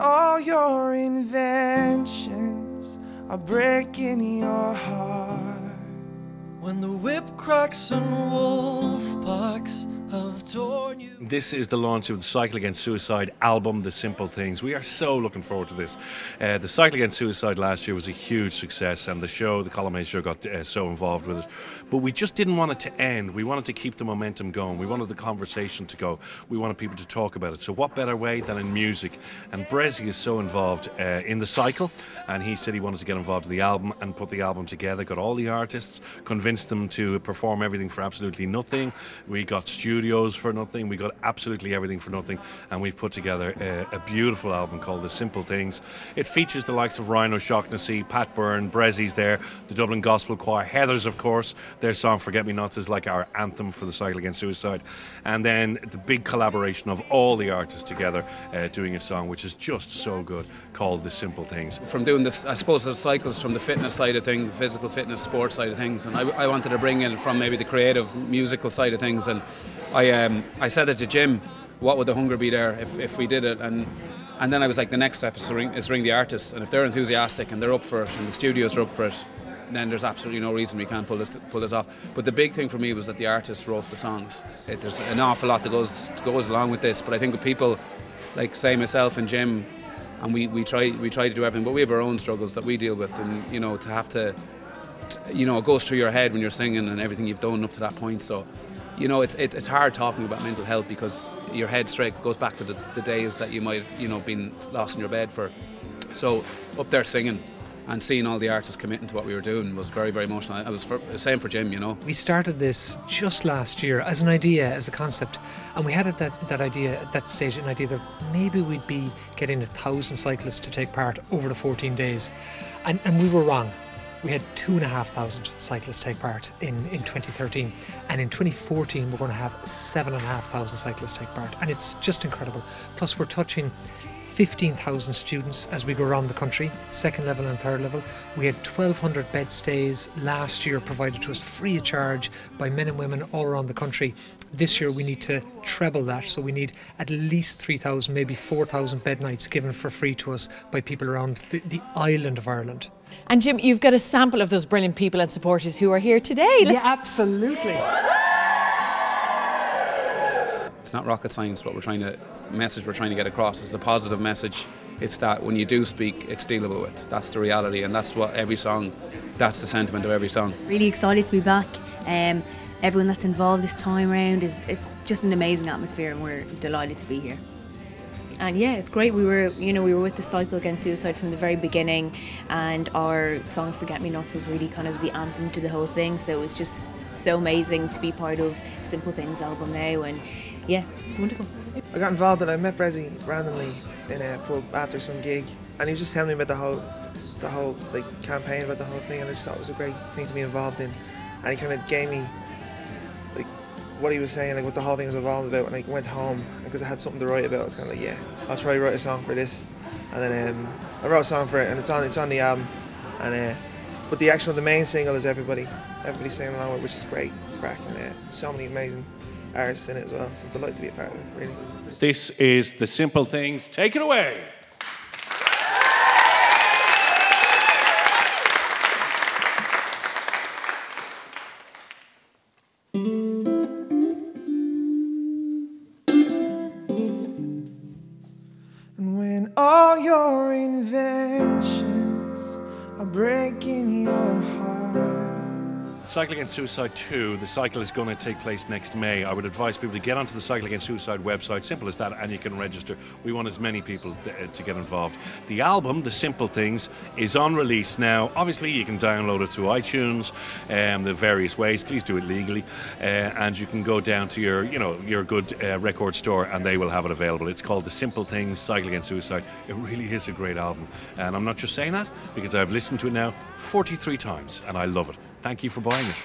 all your inventions are breaking your heart, when the whip cracks and wolf packs have torn you. This is the launch of the Cycle Against Suicide album, The Simple Things. We are so looking forward to this. The Cycle Against Suicide last year was a huge success, and the show, the Colm Hayes show, got so involved with it. But we just didn't want it to end. We wanted to keep the momentum going. We wanted the conversation to go. We wanted people to talk about it. So what better way than in music? And Bressie is so involved in the cycle, and he said he wanted to get involved in the album and put the album together, got all the artists, convinced them to perform everything for absolutely nothing. We got studios for nothing. We got absolutely everything for nothing, and we've put together a beautiful album called The Simple Things. It features the likes of Ryan O'Shaughnessy, Pat Byrne, Bressie's there, the Dublin Gospel Choir, Heather's of course. Their song Forget Me Nots is like our anthem for the Cycle Against Suicide, and then the big collaboration of all the artists together doing a song which is just so good called The Simple Things. From doing this, I suppose, the cycles from the fitness side of things, the physical fitness, sports side of things, and I wanted to bring in from maybe the creative musical side of things, and I said it to Jim, what would the hunger be there if we did it, and then I was like, the next step is ring the artists, and if they're enthusiastic and they're up for it and the studios are up for it, then there's absolutely no reason we can't pull this off. But the big thing for me was that the artists wrote the songs. There's an awful lot that goes along with this, but I think with people like, say, myself and Jim, and we try to do everything, but we have our own struggles that we deal with, and to have to it goes through your head when you're singing and everything you've done up to that point. So it's hard talking about mental health because your head straight goes back to the days that you might been lost in your bed for. So up there singing and seeing all the artists committing to what we were doing was very, very emotional. I was the same for Jim, We started this just last year as an idea, as a concept, and we had that idea at that stage, an idea that maybe we'd be getting 1,000 cyclists to take part over the 14 days, and we were wrong. We had 2,500 cyclists take part in 2013, and in 2014 we're going to have 7,500 cyclists take part, and it's just incredible. Plus we're touching 15,000 students as we go around the country, second level and third level. We had 1,200 bed stays last year provided to us free of charge by men and women all around the country. This year we need to treble that, so we need at least 3,000, maybe 4,000 bed nights given for free to us by people around the island of Ireland. And Jim, you've got a sample of those brilliant people and supporters who are here today. Yeah, absolutely. It's not rocket science, but we're trying to get across is a positive message. It's that when you do speak, it's dealable with. That's the reality, and that's what every song, that's the sentiment of every song. Really excited to be back. Everyone that's involved this time round, it's just an amazing atmosphere, and we're delighted to be here. And yeah, it's great. We were with the Cycle Against Suicide from the very beginning, and our song Forget Me Nots was really kind of the anthem to the whole thing. So it was just so amazing to be part of Simple Things album now, and yeah, it's wonderful. I got involved and I met Bressie randomly in a pub after some gig, and he was just telling me about the whole like campaign, about the whole thing, and I just thought it was a great thing to be involved in. And he kind of gave me like what he was saying, like what the whole thing was involved about. And I went home because I had something to write about. I was kind of like, yeah, I'll try to write a song for this. And then I wrote a song for it, and it's on the album. And but the main single is everybody singing along with, which is great crack, and so many amazing artists in it as well. So I'm delighted to be a part of it, really. This is The Simple Things. Take it away. And when all your inventions are breaking your heart. Cycle Against Suicide 2, the cycle is going to take place next May. I would advise people to get onto the Cycle Against Suicide website, simple as that, and you can register. We want as many people to get involved. The album, The Simple Things, is on release now. Obviously, you can download it through iTunes, the various ways. Please do it legally, and you can go down to your good record store, and they will have it available. It's called The Simple Things, Cycle Against Suicide. It really is a great album, and I'm not just saying that because I've listened to it now 43 times, and I love it. Thank you for buying it.